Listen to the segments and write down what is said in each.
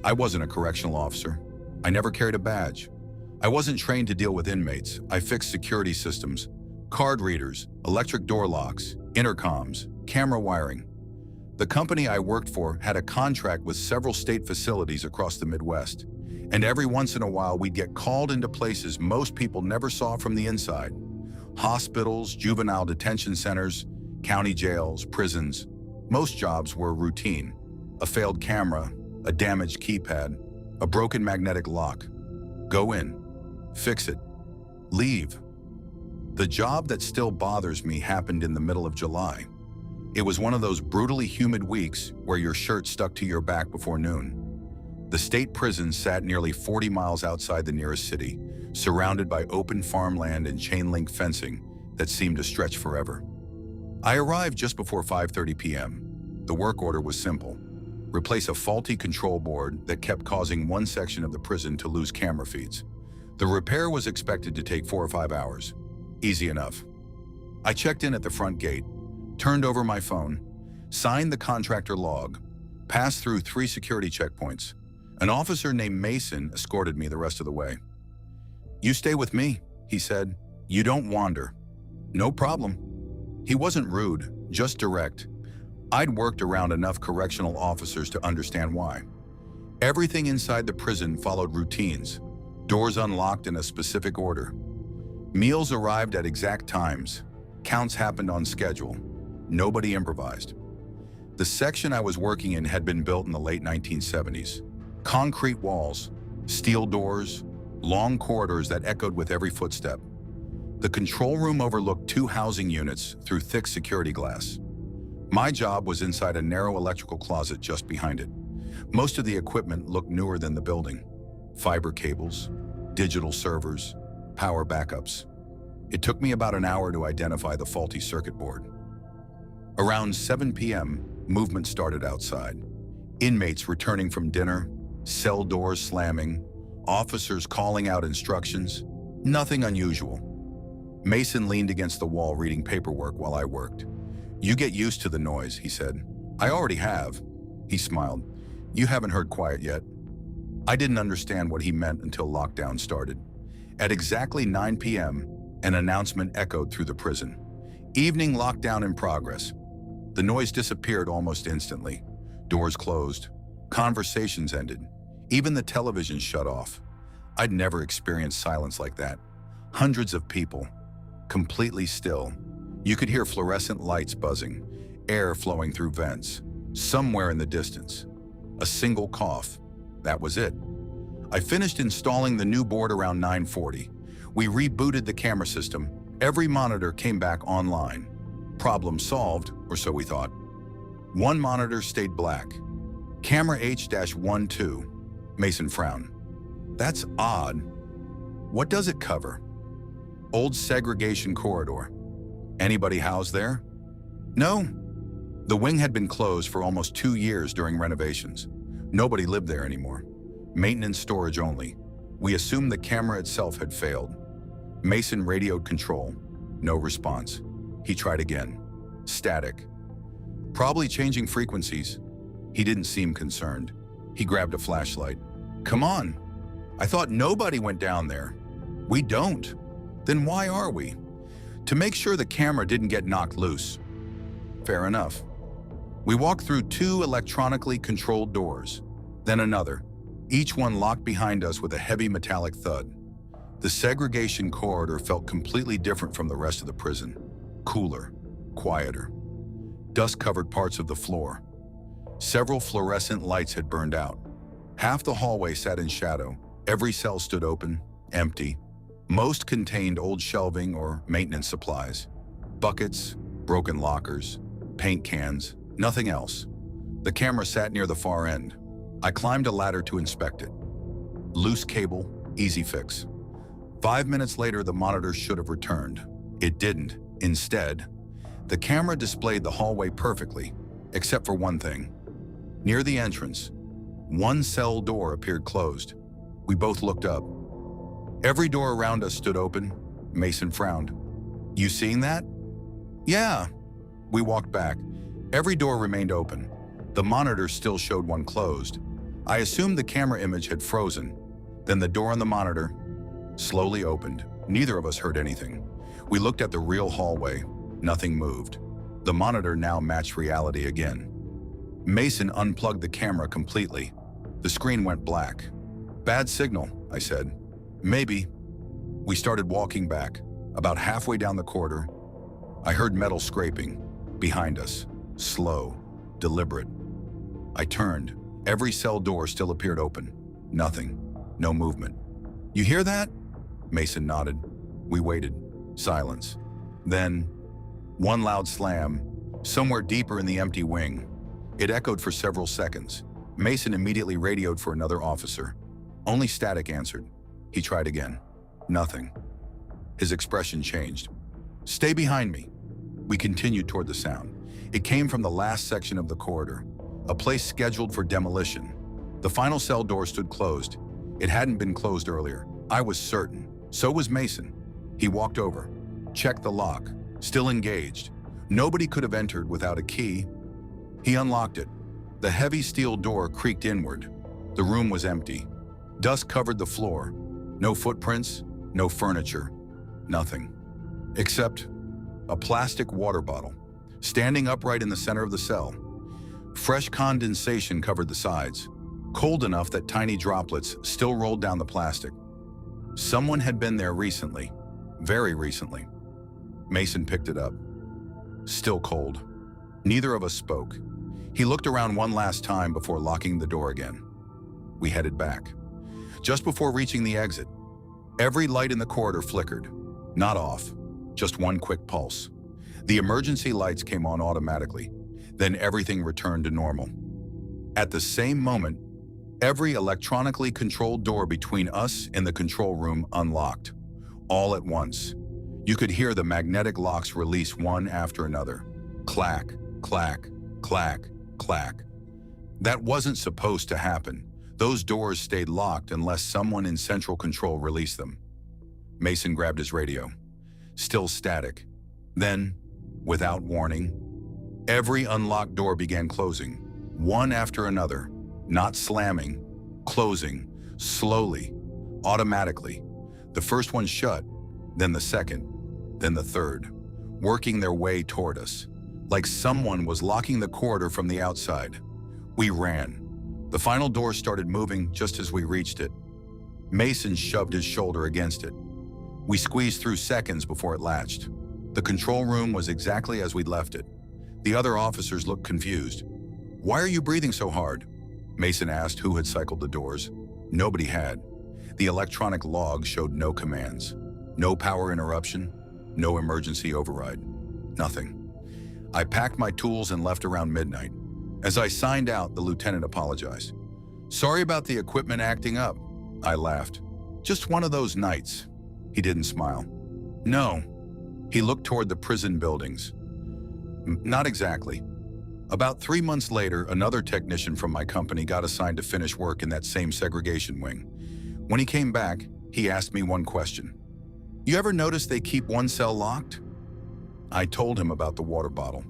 I wasn't a correctional officer. I never carried a badge. I wasn't trained to deal with inmates. I fixed security systems, card readers, electric door locks, intercoms, camera wiring. The company I worked for had a contract with several state facilities across the Midwest, and every once in a while we'd get called into places most people never saw from the inside. Hospitals, juvenile detention centers, county jails, prisons. Most jobs were routine. A failed camera, a damaged keypad, a broken magnetic lock. Go in, fix it, leave. The job that still bothers me happened in the middle of July. It was one of those brutally humid weeks where your shirt stuck to your back before noon. The state prison sat nearly 40 miles outside the nearest city, surrounded by open farmland and chain-link fencing that seemed to stretch forever. I arrived just before 5:30 p.m. The work order was simple. Replace a faulty control board that kept causing one section of the prison to lose camera feeds. The repair was expected to take 4 or 5 hours. Easy enough. I checked in at the front gate, turned over my phone, signed the contractor log, passed through 3 security checkpoints. An officer named Mason escorted me the rest of the way. "You stay with me," he said. "You don't wander." "No problem." He wasn't rude, just direct. I'd worked around enough correctional officers to understand why. Everything inside the prison followed routines, doors unlocked in a specific order. Meals arrived at exact times. Counts happened on schedule. Nobody improvised. The section I was working in had been built in the late 1970s. Concrete walls, steel doors, long corridors that echoed with every footstep. The control room overlooked 2 housing units through thick security glass. My job was inside a narrow electrical closet just behind it. Most of the equipment looked newer than the building. Fiber cables, digital servers, power backups. It took me about an hour to identify the faulty circuit board. Around 7 p.m., movement started outside. Inmates returning from dinner, cell doors slamming, officers calling out instructions. Nothing unusual. Mason leaned against the wall reading paperwork while I worked. "You get used to the noise," he said. "I already have." He smiled. "You haven't heard quiet yet." I didn't understand what he meant until lockdown started. At exactly 9 p.m., an announcement echoed through the prison. "Evening lockdown in progress." The noise disappeared almost instantly. Doors closed. Conversations ended. Even the television shut off. I'd never experienced silence like that. Hundreds of people, completely still. You could hear fluorescent lights buzzing, air flowing through vents. Somewhere in the distance, a single cough. That was it. I finished installing the new board around 9:40. We rebooted the camera system. Every monitor came back online. Problem solved, or so we thought. One monitor stayed black. Camera H-12. Mason frowned. "That's odd. What does it cover?" "Old segregation corridor." "Anybody housed there?" "No." The wing had been closed for almost 2 years during renovations. Nobody lived there anymore. Maintenance storage only. We assumed the camera itself had failed. Mason radioed control. No response. He tried again. Static. "Probably changing frequencies." He didn't seem concerned. He grabbed a flashlight. "Come on. I thought nobody went down there." "We don't." "Then why are we?" "To make sure the camera didn't get knocked loose." "Fair enough." We walked through 2 electronically controlled doors, then another, each one locked behind us with a heavy metallic thud. The segregation corridor felt completely different from the rest of the prison. Cooler, quieter. Dust covered parts of the floor. Several fluorescent lights had burned out. Half the hallway sat in shadow. Every cell stood open, empty. Most contained old shelving or maintenance supplies. Buckets, broken lockers, paint cans, nothing else. The camera sat near the far end. I climbed a ladder to inspect it. Loose cable, easy fix. 5 minutes later, the monitor should have returned. It didn't. Instead, the camera displayed the hallway perfectly, except for one thing. Near the entrance, one cell door appeared closed. We both looked up. Every door around us stood open. Mason frowned. "You seeing that?" "Yeah." We walked back. Every door remained open. The monitor still showed one closed. I assumed the camera image had frozen. Then the door on the monitor slowly opened. Neither of us heard anything. We looked at the real hallway. Nothing moved. The monitor now matched reality again. Mason unplugged the camera completely. The screen went black. "Bad signal," I said. "Maybe." We started walking back. About halfway down the corridor, I heard metal scraping behind us. Slow, deliberate. I turned. Every cell door still appeared open. Nothing. No movement. "You hear that?" Mason nodded. We waited. Silence. Then, one loud slam, somewhere deeper in the empty wing. It echoed for several seconds. Mason immediately radioed for another officer. Only static answered. He tried again. Nothing. His expression changed. "Stay behind me." We continued toward the sound. It came from the last section of the corridor, a place scheduled for demolition. The final cell door stood closed. It hadn't been closed earlier. I was certain. So was Mason. He walked over, checked the lock, still engaged. Nobody could have entered without a key. He unlocked it. The heavy steel door creaked inward. The room was empty. Dust covered the floor. No footprints, no furniture, nothing. Except a plastic water bottle, standing upright in the center of the cell. Fresh condensation covered the sides, cold enough that tiny droplets still rolled down the plastic. Someone had been there recently, very recently. Mason picked it up. Still cold. Neither of us spoke. He looked around one last time before locking the door again. We headed back. Just before reaching the exit, every light in the corridor flickered. Not off, just one quick pulse. The emergency lights came on automatically. Then everything returned to normal. At the same moment, every electronically controlled door between us and the control room unlocked. All at once. You could hear the magnetic locks release one after another. Clack, clack, clack, clack. That wasn't supposed to happen. Those doors stayed locked unless someone in central control released them. Mason grabbed his radio. Still static. Then, without warning, every unlocked door began closing, one after another, not slamming, closing, slowly, automatically. The first one shut, then the second, then the third, working their way toward us, like someone was locking the corridor from the outside. We ran. The final door started moving just as we reached it. Mason shoved his shoulder against it. We squeezed through seconds before it latched. The control room was exactly as we'd left it. The other officers looked confused. "Why are you breathing so hard?" Mason asked who had cycled the doors. Nobody had. The electronic log showed no commands. No power interruption, no emergency override. Nothing. I packed my tools and left around midnight. As I signed out, the lieutenant apologized. "Sorry about the equipment acting up." I laughed. "Just one of those nights." He didn't smile. "No." He looked toward the prison buildings. "Not exactly." About 3 months later, another technician from my company got assigned to finish work in that same segregation wing. When he came back, he asked me one question. "You ever notice they keep one cell locked?" I told him about the water bottle.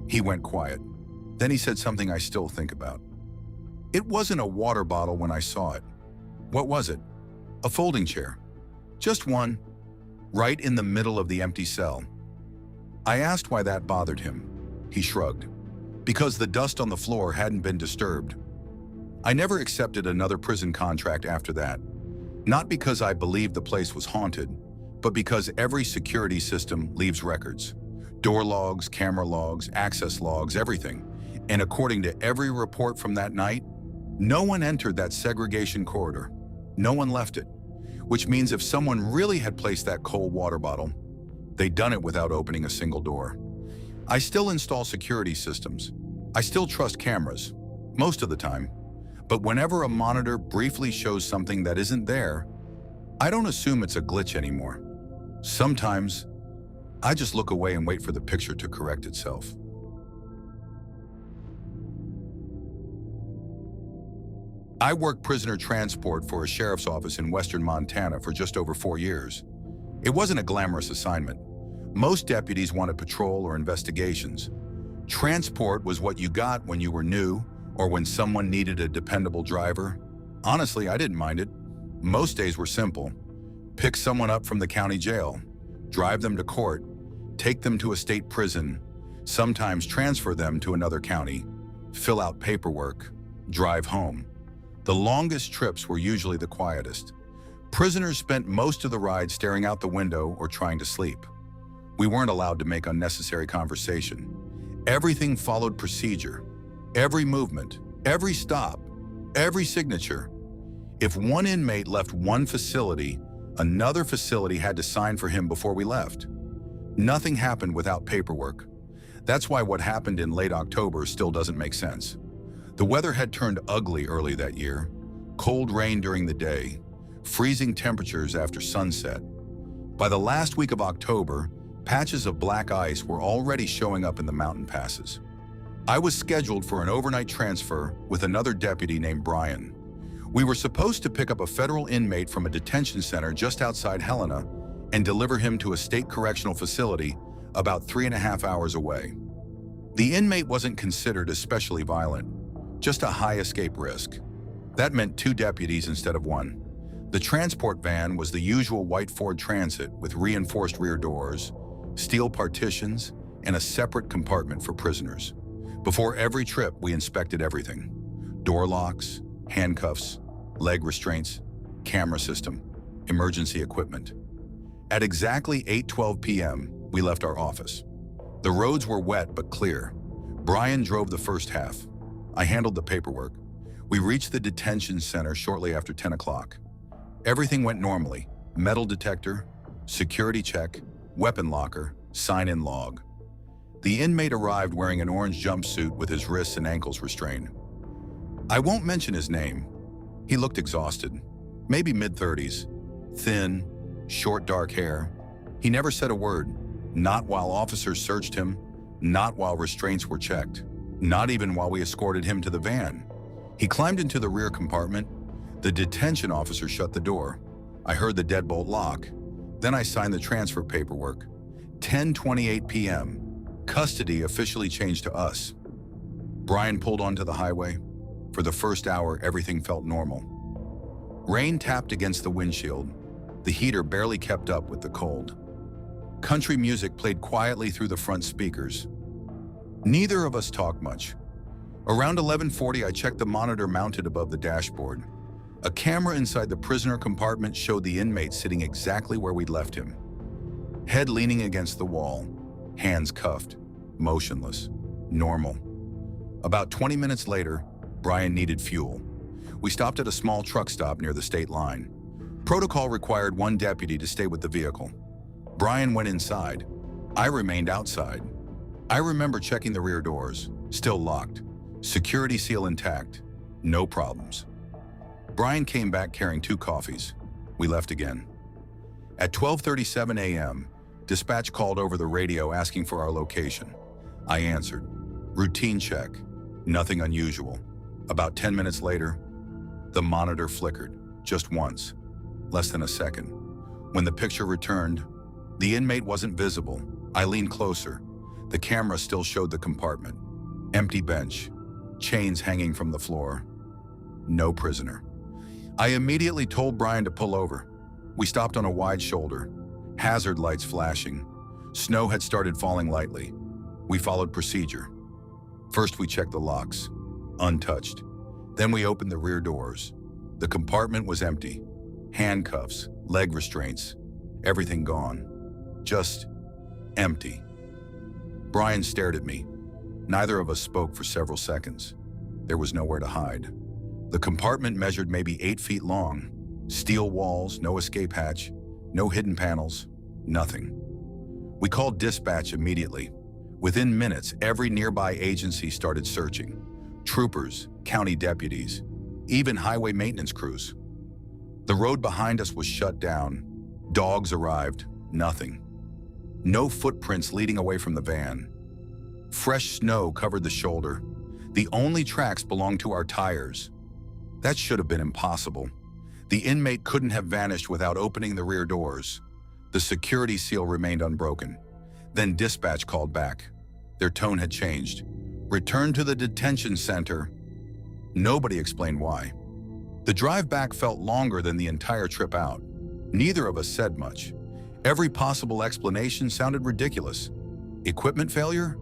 He went quiet. Then he said something I still think about. "It wasn't a water bottle when I saw it." "What was it?" "A folding chair. Just one, right in the middle of the empty cell." I asked why that bothered him. He shrugged. "Because the dust on the floor hadn't been disturbed." I never accepted another prison contract after that. Not because I believed the place was haunted, but because every security system leaves records. Door logs, camera logs, access logs, everything. And according to every report from that night, no one entered that segregation corridor. No one left it. Which means if someone really had placed that cold water bottle, they'd done it without opening a single door. I still install security systems. I still trust cameras, most of the time. But whenever a monitor briefly shows something that isn't there, I don't assume it's a glitch anymore. Sometimes, I just look away and wait for the picture to correct itself. I worked prisoner transport for a sheriff's office in western Montana for just over 4 years. It wasn't a glamorous assignment. Most deputies wanted patrol or investigations. Transport was what you got when you were new or when someone needed a dependable driver. Honestly, I didn't mind it. Most days were simple. Pick someone up from the county jail, drive them to court, take them to a state prison, sometimes transfer them to another county, fill out paperwork, drive home. The longest trips were usually the quietest. Prisoners spent most of the ride staring out the window or trying to sleep. We weren't allowed to make unnecessary conversation. Everything followed procedure. Every movement, every stop, every signature. If one inmate left one facility, another facility had to sign for him before we left. Nothing happened without paperwork. That's why what happened in late October still doesn't make sense. The weather had turned ugly early that year. Cold rain during the day, freezing temperatures after sunset. By the last week of October, patches of black ice were already showing up in the mountain passes. I was scheduled for an overnight transfer with another deputy named Brian. We were supposed to pick up a federal inmate from a detention center just outside Helena and deliver him to a state correctional facility about 3.5 hours away. The inmate wasn't considered especially violent, just a high escape risk. That meant 2 deputies instead of 1. The transport van was the usual white Ford Transit with reinforced rear doors, steel partitions, and a separate compartment for prisoners. Before every trip, we inspected everything: door locks, handcuffs, leg restraints, camera system, emergency equipment. At exactly 8:12 p.m., we left our office. The roads were wet but clear. Brian drove the first half. I handled the paperwork. We reached the detention center shortly after 10 o'clock. Everything went normally: metal detector, security check, weapon locker, sign-in log. The inmate arrived wearing an orange jumpsuit with his wrists and ankles restrained. I won't mention his name. He looked exhausted, maybe mid-30s, thin, short dark hair. He never said a word, not while officers searched him, not while restraints were checked, not even while we escorted him to the van. He climbed into the rear compartment. The detention officer shut the door. I heard the deadbolt lock. Then I signed the transfer paperwork. 10:28 p.m. Custody officially changed to us. Brian pulled onto the highway. For the first hour, everything felt normal. Rain tapped against the windshield. The heater barely kept up with the cold. Country music played quietly through the front speakers. Neither of us talked much. Around 11:40, I checked the monitor mounted above the dashboard. A camera inside the prisoner compartment showed the inmate sitting exactly where we'd left him. Head leaning against the wall, hands cuffed, motionless, normal. About 20 minutes later, Brian needed fuel. We stopped at a small truck stop near the state line. Protocol required 1 deputy to stay with the vehicle. Brian went inside. I remained outside. I remember checking the rear doors, still locked. Security seal intact, no problems. Brian came back carrying 2 coffees. We left again. At 12:37 a.m., dispatch called over the radio asking for our location. I answered. Routine check, nothing unusual. About 10 minutes later, the monitor flickered, just once, less than a second. When the picture returned, the inmate wasn't visible. I leaned closer. The camera still showed the compartment. Empty bench, chains hanging from the floor. No prisoner. I immediately told Brian to pull over. We stopped on a wide shoulder, hazard lights flashing. Snow had started falling lightly. We followed procedure. First, we checked the locks, untouched. Then we opened the rear doors. The compartment was empty. Handcuffs, leg restraints, everything gone. Just empty. Brian stared at me. Neither of us spoke for several seconds. There was nowhere to hide. The compartment measured maybe 8 feet long. Steel walls, no escape hatch, no hidden panels, nothing. We called dispatch immediately. Within minutes, every nearby agency started searching. Troopers, county deputies, even highway maintenance crews. The road behind us was shut down. Dogs arrived, nothing. No footprints leading away from the van. Fresh snow covered the shoulder. The only tracks belonged to our tires. That should have been impossible. The inmate couldn't have vanished without opening the rear doors. The security seal remained unbroken. Then dispatch called back. Their tone had changed. Return to the detention center. Nobody explained why. The drive back felt longer than the entire trip out. Neither of us said much. Every possible explanation sounded ridiculous. Equipment failure?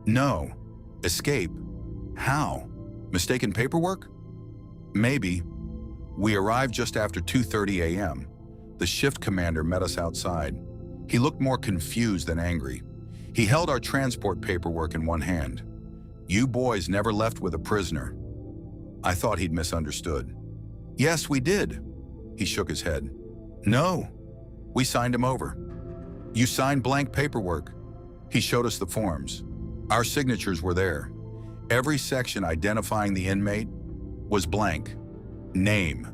No. Escape? How? Mistaken paperwork? Maybe. We arrived just after 2:30 a.m. The shift commander met us outside. He looked more confused than angry. He held our transport paperwork in one hand. "You boys never left with a prisoner." I thought he'd misunderstood. "Yes, we did." He shook his head. "No, we signed him over." "You signed blank paperwork." He showed us the forms. Our signatures were there. Every section identifying the inmate was blank. Name,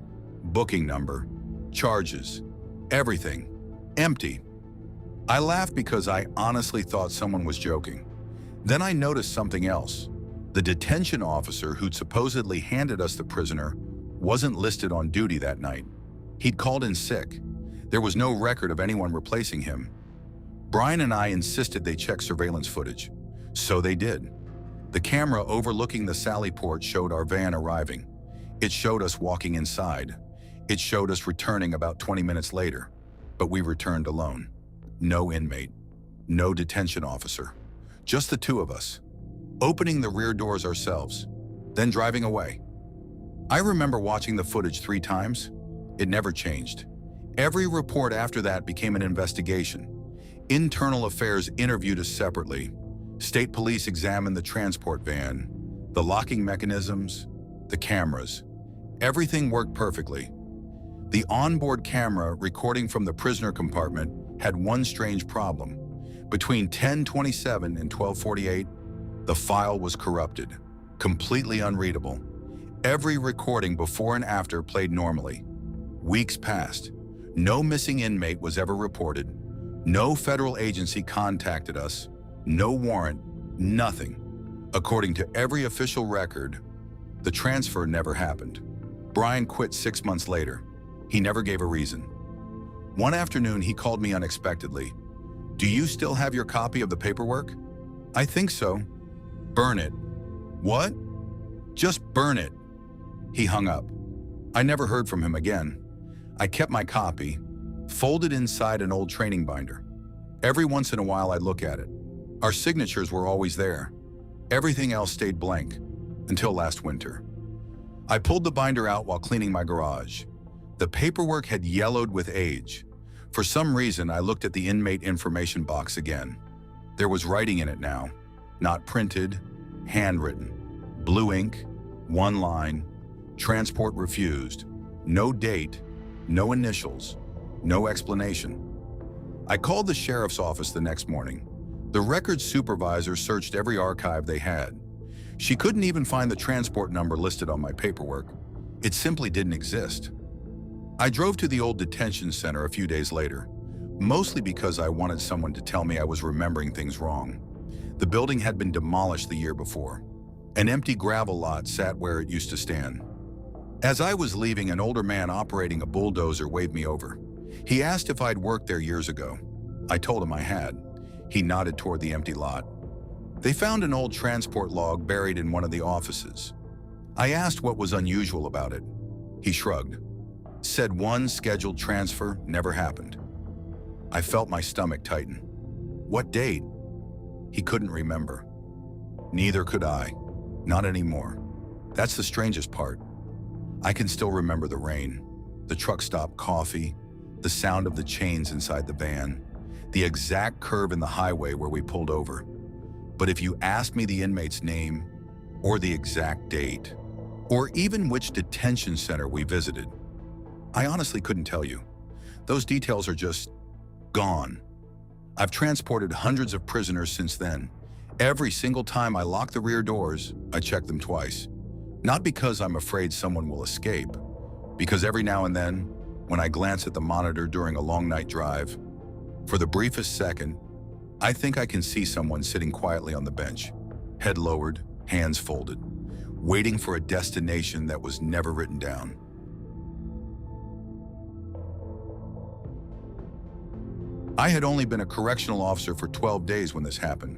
booking number, charges, everything. Empty. I laughed because I honestly thought someone was joking. Then I noticed something else. The detention officer who'd supposedly handed us the prisoner wasn't listed on duty that night. He'd called in sick. There was no record of anyone replacing him. Brian and I insisted they check surveillance footage. So they did. The camera overlooking the Sally Port showed our van arriving. It showed us walking inside. It showed us returning about 20 minutes later. But we returned alone. No inmate. No detention officer. Just the two of us. Opening the rear doors ourselves. Then driving away. I remember watching the footage 3 times. It never changed. Every report after that became an investigation. Internal Affairs interviewed us separately. State Police examined the transport van, the locking mechanisms, the cameras. Everything worked perfectly. The onboard camera recording from the prisoner compartment had one strange problem. Between 10:27 and 12:48, the file was corrupted, completely unreadable. Every recording before and after played normally. Weeks passed. No missing inmate was ever reported. No federal agency contacted us. No warrant, nothing. According to every official record, the transfer never happened. Brian quit 6 months later. He never gave a reason. One afternoon, he called me unexpectedly. "Do you still have your copy of the paperwork?" "I think so." "Burn it." "What?" "Just burn it." He hung up. I never heard from him again. I kept my copy, folded inside an old training binder. Every once in a while, I'd look at it. Our signatures were always there. Everything else stayed blank, until last winter. I pulled the binder out while cleaning my garage. The paperwork had yellowed with age. For some reason, I looked at the inmate information box again. There was writing in it now, not printed, handwritten. Blue ink, one line, transport refused, no date, no initials, no explanation. I called the sheriff's office the next morning. The records supervisor searched every archive they had. She couldn't even find the transport number listed on my paperwork. It simply didn't exist. I drove to the old detention center a few days later, mostly because I wanted someone to tell me I was remembering things wrong. The building had been demolished the year before. An empty gravel lot sat where it used to stand. As I was leaving, an older man operating a bulldozer waved me over. He asked if I'd worked there years ago. I told him I had. He nodded toward the empty lot. They found an old transport log buried in one of the offices. I asked what was unusual about it. He shrugged. Said one scheduled transfer never happened. I felt my stomach tighten. What date? He couldn't remember. Neither could I. Not anymore. That's the strangest part. I can still remember the rain, the truck stop coffee, the sound of the chains inside the van, the exact curve in the highway where we pulled over. But if you asked me the inmate's name, or the exact date, or even which detention center we visited, I honestly couldn't tell you. Those details are just gone. I've transported hundreds of prisoners since then. Every single time I lock the rear doors, I check them twice. Not because I'm afraid someone will escape, because every now and then, when I glance at the monitor during a long night drive, for the briefest second, I think I can see someone sitting quietly on the bench, head lowered, hands folded, waiting for a destination that was never written down. I had only been a correctional officer for 12 days when this happened.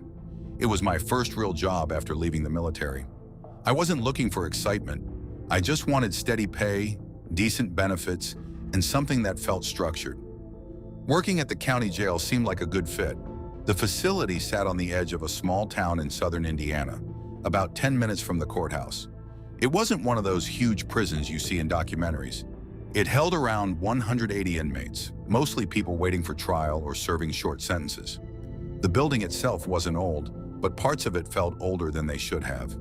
It was my first real job after leaving the military. I wasn't looking for excitement. I just wanted steady pay, decent benefits, and something that felt structured. Working at the county jail seemed like a good fit. The facility sat on the edge of a small town in southern Indiana, about 10 minutes from the courthouse. It wasn't one of those huge prisons you see in documentaries. It held around 180 inmates, mostly people waiting for trial or serving short sentences. The building itself wasn't old, but parts of it felt older than they should have.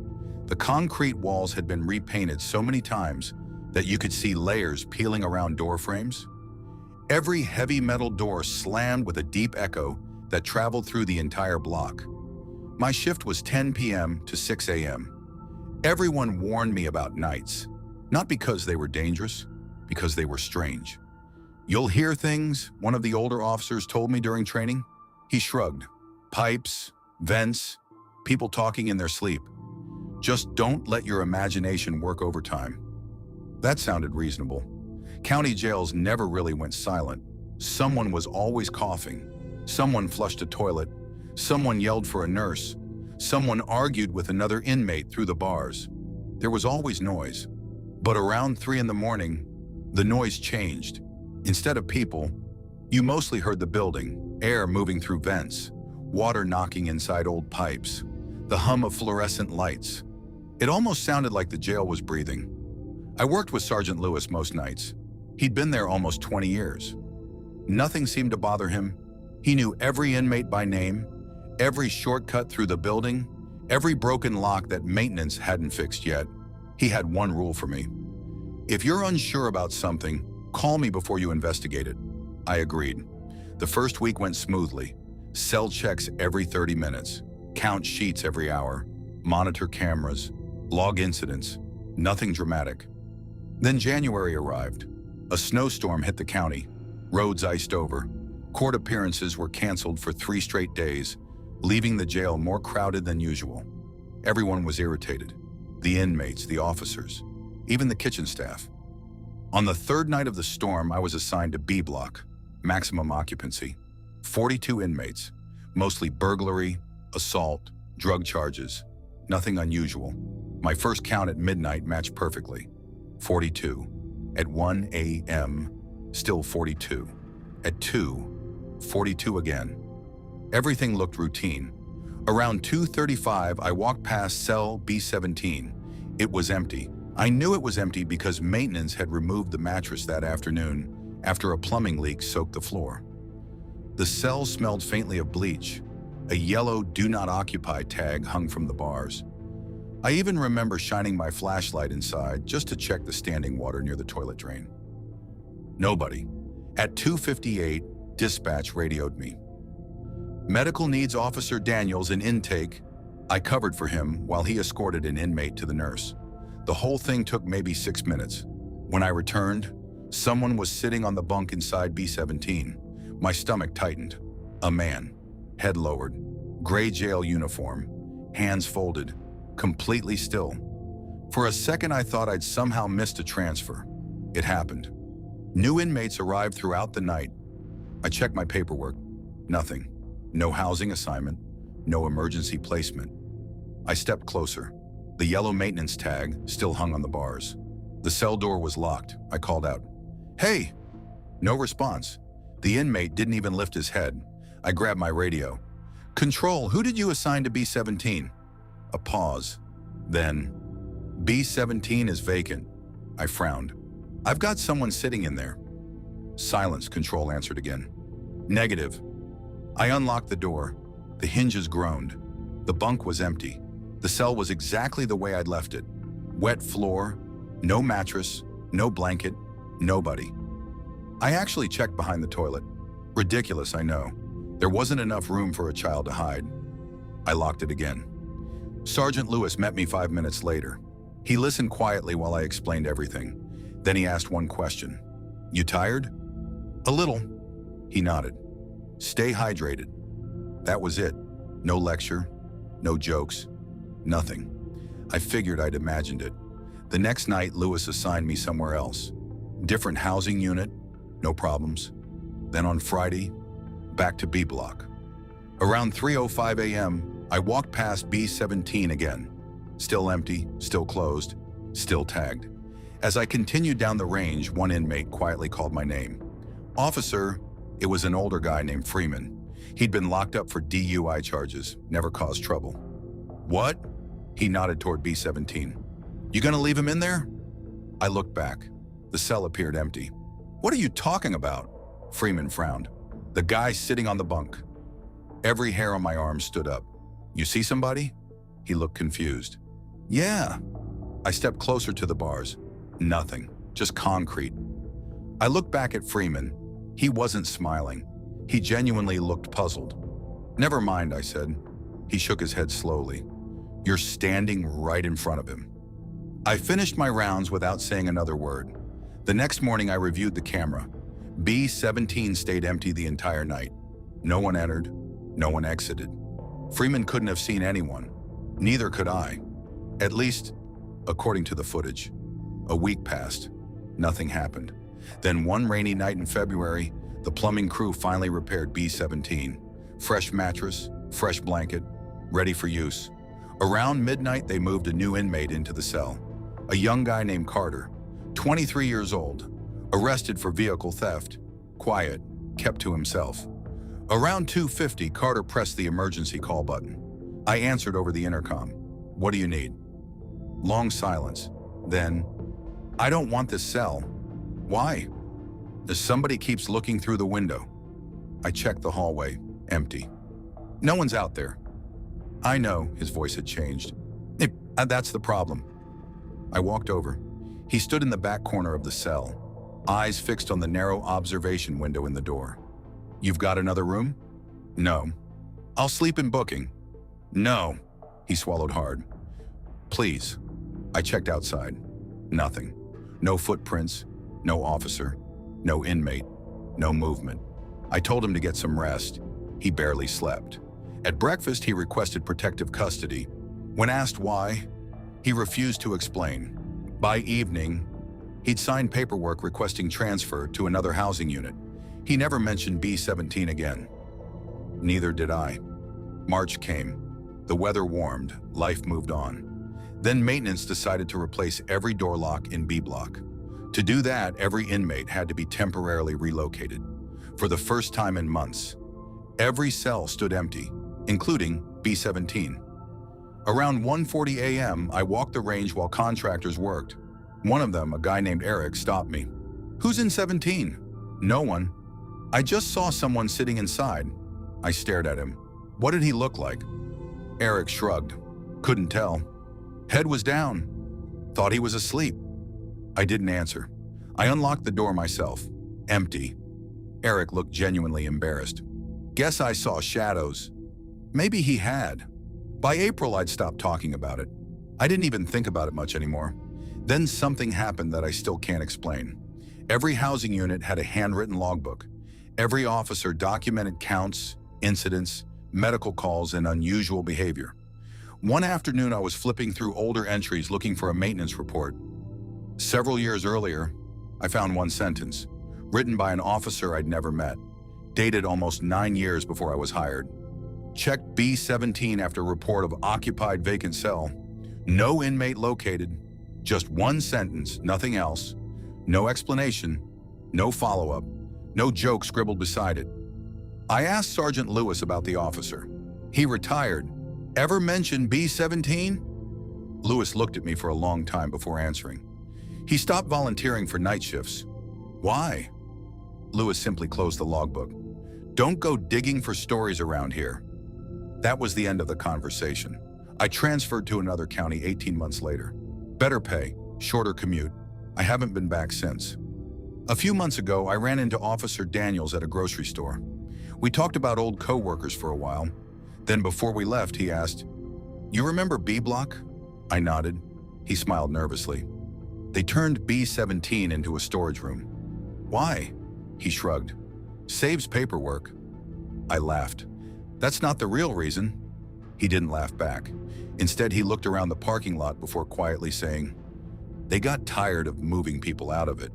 The concrete walls had been repainted so many times that you could see layers peeling around door frames. Every heavy metal door slammed with a deep echo that traveled through the entire block. My shift was 10 p.m. to 6 a.m. Everyone warned me about nights, not because they were dangerous, because they were strange. "You'll hear things," one of the older officers told me during training. He shrugged. "Pipes, vents, people talking in their sleep. Just don't let your imagination work overtime." That sounded reasonable. County jails never really went silent. Someone was always coughing. Someone flushed a toilet. Someone yelled for a nurse. Someone argued with another inmate through the bars. There was always noise. But around 3 in the morning, the noise changed. Instead of people, you mostly heard the building, air moving through vents, water knocking inside old pipes, the hum of fluorescent lights. It almost sounded like the jail was breathing. I worked with Sergeant Lewis most nights. He'd been there almost 20 years. Nothing seemed to bother him. He knew every inmate by name, every shortcut through the building, every broken lock that maintenance hadn't fixed yet. He had one rule for me. "If you're unsure about something, call me before you investigate it." I agreed. The first week went smoothly. Cell checks every 30 minutes, count sheets every hour, monitor cameras, log incidents, nothing dramatic. Then January arrived. A snowstorm hit the county. Roads iced over. Court appearances were canceled for 3 straight days, leaving the jail more crowded than usual. Everyone was irritated. The inmates, the officers, even the kitchen staff. On the 3rd night of the storm, I was assigned to B block, maximum occupancy. 42 inmates, mostly burglary, assault, drug charges. Nothing unusual. My first count at midnight matched perfectly. 42. At 1 a.m., still 42. At 2, 42 again. Everything looked routine. Around 2:35, I walked past cell B17. It was empty. I knew it was empty because maintenance had removed the mattress that afternoon after a plumbing leak soaked the floor. The cell smelled faintly of bleach. A yellow "Do Not Occupy" tag hung from the bars. I even remember shining my flashlight inside just to check the standing water near the toilet drain. Nobody. At 2:58, dispatch radioed me. "Medical needs Officer Daniels in intake." I covered for him while he escorted an inmate to the nurse. The whole thing took maybe 6 minutes. When I returned, someone was sitting on the bunk inside B17. My stomach tightened. A man, head lowered, gray jail uniform, hands folded, completely still. For a second, I thought I'd somehow missed a transfer. It happened. New inmates arrived throughout the night. I checked my paperwork. Nothing. No housing assignment. No emergency placement. I stepped closer. The yellow maintenance tag still hung on the bars. The cell door was locked. I called out, "Hey!" No response. The inmate didn't even lift his head. I grabbed my radio. "Control, who did you assign to B17? A pause. Then, "B17 is vacant." I frowned. "I've got someone sitting in there." Silence, Control answered again. "Negative." I unlocked the door. The hinges groaned. The bunk was empty. The cell was exactly the way I'd left it. Wet floor, no mattress, no blanket, nobody. I actually checked behind the toilet. Ridiculous, I know. There wasn't enough room for a child to hide. I locked it again. Sergeant Lewis met me 5 minutes later. He listened quietly while I explained everything. Then he asked one question. "You tired?" "A little." He nodded. "Stay hydrated." That was it. No lecture, no jokes, nothing. I figured I'd imagined it. The next night, Lewis assigned me somewhere else. Different housing unit, no problems. Then on Friday, back to B block. Around 3:05 a.m., I walked past B17 again. Still empty, still closed, still tagged. As I continued down the range, one inmate quietly called my name. "Officer." It was an older guy named Freeman. He'd been locked up for DUI charges, never caused trouble. "What?" He nodded toward B-17. "You gonna leave him in there?" I looked back. The cell appeared empty. "What are you talking about?" Freeman frowned. "The guy sitting on the bunk." Every hair on my arm stood up. "You see somebody?" He looked confused. "Yeah." I stepped closer to the bars. Nothing, just concrete. I looked back at Freeman. He wasn't smiling. He genuinely looked puzzled. "Never mind," I said. He shook his head slowly. "You're standing right in front of him." I finished my rounds without saying another word. The next morning I reviewed the camera. B-17 stayed empty the entire night. No one entered, no one exited. Freeman couldn't have seen anyone. Neither could I. At least, according to the footage. A week passed. Nothing happened. Then one rainy night in February, the plumbing crew finally repaired B-17. Fresh mattress, fresh blanket, ready for use. Around midnight, they moved a new inmate into the cell. A young guy named Carter, 23 years old, arrested for vehicle theft, quiet, kept to himself. Around 2:50, Carter pressed the emergency call button. I answered over the intercom. "What do you need?" Long silence. Then, "I don't want this cell." "Why?" "Somebody keeps looking through the window." I checked the hallway. Empty. "No one's out there." "I know," his voice had changed. That's the problem." I walked over. He stood in the back corner of the cell, eyes fixed on the narrow observation window in the door. "You've got another room?" "No." "I'll sleep in booking." "No." He swallowed hard. "Please." I checked outside. Nothing. No footprints, no officer, no inmate, no movement. I told him to get some rest. He barely slept. At breakfast, he requested protective custody. When asked why, he refused to explain. By evening, he'd signed paperwork requesting transfer to another housing unit. He never mentioned B-17 again. Neither did I. March came. The weather warmed, life moved on. Then maintenance decided to replace every door lock in B block. To do that, every inmate had to be temporarily relocated. For the first time in months, every cell stood empty, including B-17. Around 1:40 a.m., I walked the range while contractors worked. One of them, a guy named Eric, stopped me. "Who's in 17? "No one." "I just saw someone sitting inside." I stared at him. "What did he look like?" Eric shrugged. "Couldn't tell. Head was down. Thought he was asleep." I didn't answer. I unlocked the door myself. Empty. Eric looked genuinely embarrassed. "Guess I saw shadows." Maybe he had. By April, I'd stopped talking about it. I didn't even think about it much anymore. Then something happened that I still can't explain. Every housing unit had a handwritten logbook. Every officer documented counts, incidents, medical calls, and unusual behavior. One afternoon, I was flipping through older entries looking for a maintenance report. Several years earlier, I found one sentence, written by an officer I'd never met, dated almost 9 years before I was hired. "Checked B-17 after report of occupied vacant cell. No inmate located. Just one sentence, nothing else. No explanation, no follow-up, no joke scribbled beside it." I asked Sergeant Lewis about the officer. He retired. "Ever mention B-17? Lewis looked at me for a long time before answering. "He stopped volunteering for night shifts." "Why?" Lewis simply closed the logbook. "Don't go digging for stories around here." That was the end of the conversation. I transferred to another county 18 months later. Better pay, shorter commute. I haven't been back since. A few months ago, I ran into Officer Daniels at a grocery store. We talked about old co-workers for a while. Then before we left, he asked, "You remember B Block?" I nodded. He smiled nervously. "They turned B-17 into a storage room." "Why?" He shrugged. "Saves paperwork." I laughed. "That's not the real reason." He didn't laugh back. Instead, he looked around the parking lot before quietly saying, "They got tired of moving people out of it."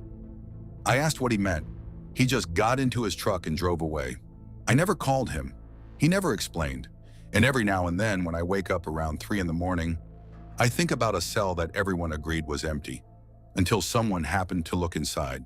I asked what he meant. He just got into his truck and drove away. I never called him. He never explained. And every now and then, when I wake up around 3 in the morning, I think about a cell that everyone agreed was empty. until someone happened to look inside.